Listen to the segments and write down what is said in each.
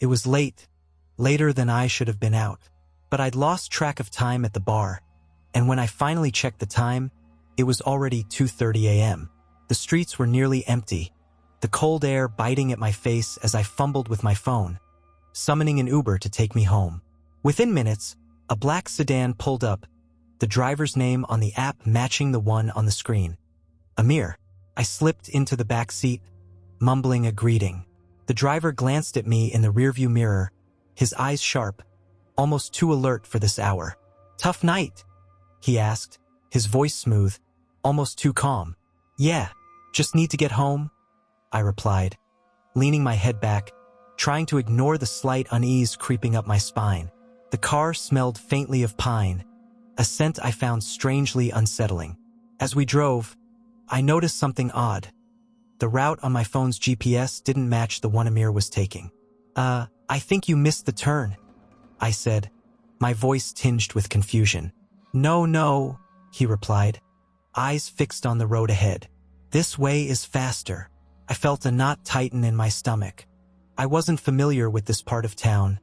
It was late, later than I should have been out. But I'd lost track of time at the bar, and when I finally checked the time, it was already 2:30 a.m. The streets were nearly empty, the cold air biting at my face as I fumbled with my phone, summoning an Uber to take me home. Within minutes, a black sedan pulled up, the driver's name on the app matching the one on the screen. Amir. I slipped into the back seat, mumbling a greeting. The driver glanced at me in the rearview mirror, his eyes sharp, almost too alert for this hour. "Tough night?" he asked, his voice smooth, almost too calm. "Yeah, just need to get home," I replied, leaning my head back, trying to ignore the slight unease creeping up my spine. The car smelled faintly of pine, a scent I found strangely unsettling. As we drove, I noticed something odd. The route on my phone's GPS didn't match the one Amir was taking. I think you missed the turn," I said, my voice tinged with confusion. No, he replied, eyes fixed on the road ahead. "This way is faster." I felt a knot tighten in my stomach. I wasn't familiar with this part of town,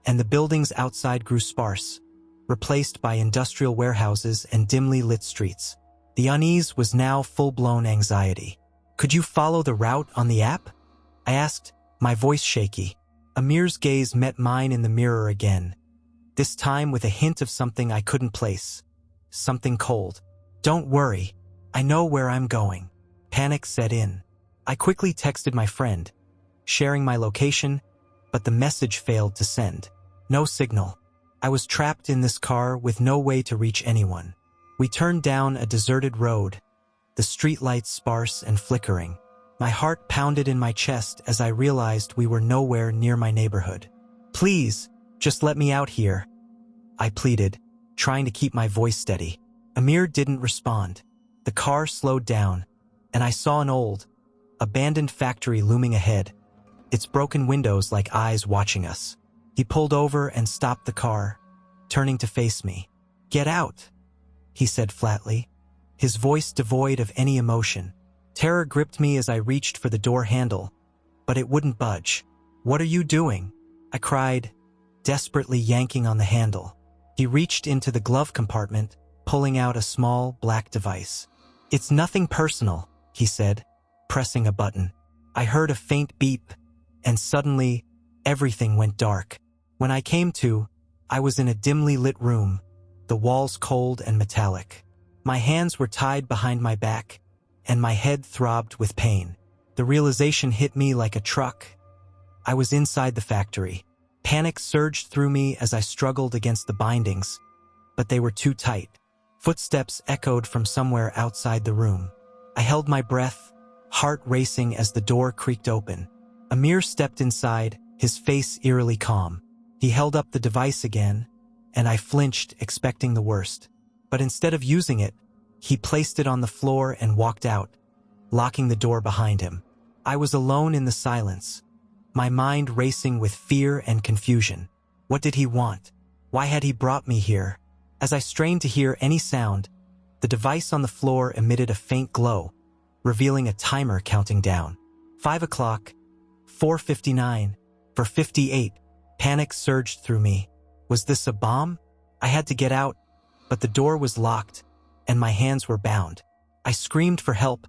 and the buildings outside grew sparse, replaced by industrial warehouses and dimly lit streets. The unease was now full-blown anxiety. "Could you follow the route on the app?" I asked, my voice shaky. Amir's gaze met mine in the mirror again, this time with a hint of something I couldn't place. Something cold. "Don't worry, I know where I'm going." Panic set in. I quickly texted my friend, sharing my location, but the message failed to send. No signal. I was trapped in this car with no way to reach anyone. We turned down a deserted road, the streetlights sparse and flickering. My heart pounded in my chest as I realized we were nowhere near my neighborhood. "Please, just let me out here," I pleaded, trying to keep my voice steady. Amir didn't respond. The car slowed down, and I saw an old, abandoned factory looming ahead, its broken windows like eyes watching us. He pulled over and stopped the car, turning to face me. "Get out," he said flatly, his voice devoid of any emotion. Terror gripped me as I reached for the door handle, but it wouldn't budge. "What are you doing?" I cried, desperately yanking on the handle. He reached into the glove compartment, pulling out a small, black device. "It's nothing personal," he said, pressing a button. I heard a faint beep, and suddenly, everything went dark. When I came to, I was in a dimly lit room, the walls cold and metallic. My hands were tied behind my back, and my head throbbed with pain. The realization hit me like a truck. I was inside the factory. Panic surged through me as I struggled against the bindings, but they were too tight. Footsteps echoed from somewhere outside the room. I held my breath, heart racing as the door creaked open. Amir stepped inside, his face eerily calm. He held up the device again, and I flinched, expecting the worst. But instead of using it, he placed it on the floor and walked out, locking the door behind him. I was alone in the silence, my mind racing with fear and confusion. What did he want? Why had he brought me here? As I strained to hear any sound, the device on the floor emitted a faint glow, revealing a timer counting down. 5 o'clock, 4:59, 4:58. Panic surged through me. Was this a bomb? I had to get out, but the door was locked, and my hands were bound. I screamed for help,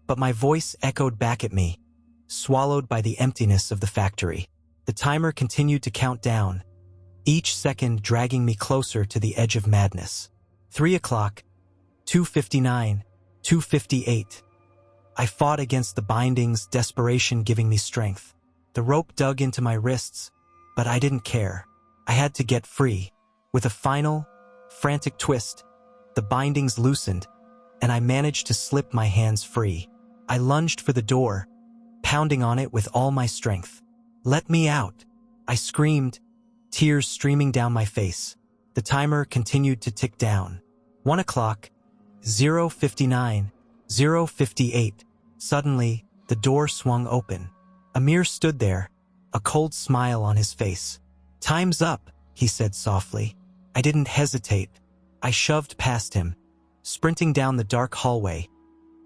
but my voice echoed back at me, swallowed by the emptiness of the factory. The timer continued to count down, each second dragging me closer to the edge of madness. 3 o'clock, 2:59, 2:58. I fought against the bindings, desperation giving me strength. The rope dug into my wrists, but I didn't care. I had to get free. With a final, frantic twist, the bindings loosened, and I managed to slip my hands free. I lunged for the door, pounding on it with all my strength. "Let me out," I screamed, tears streaming down my face. The timer continued to tick down. 1 o'clock, 0:59, 0:58. Suddenly, the door swung open. Amir stood there, a cold smile on his face. "Time's up," he said softly. I didn't hesitate. I shoved past him, sprinting down the dark hallway,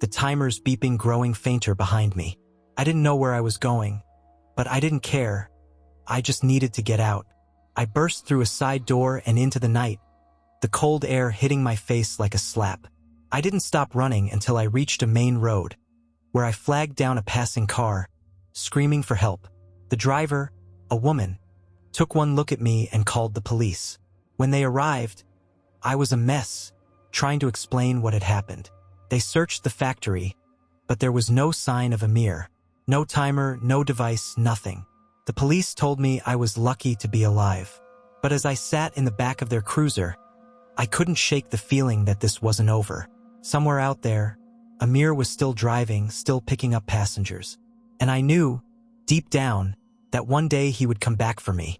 the timer's beeping growing fainter behind me. I didn't know where I was going, but I didn't care. I just needed to get out. I burst through a side door and into the night, the cold air hitting my face like a slap. I didn't stop running until I reached a main road, where I flagged down a passing car, screaming for help. The driver, a woman, took one look at me and called the police. When they arrived, I was a mess, trying to explain what had happened. They searched the factory, but there was no sign of Amir. No timer, no device, nothing. The police told me I was lucky to be alive. But as I sat in the back of their cruiser, I couldn't shake the feeling that this wasn't over. Somewhere out there, Amir was still driving, still picking up passengers. And I knew, deep down, that one day he would come back for me.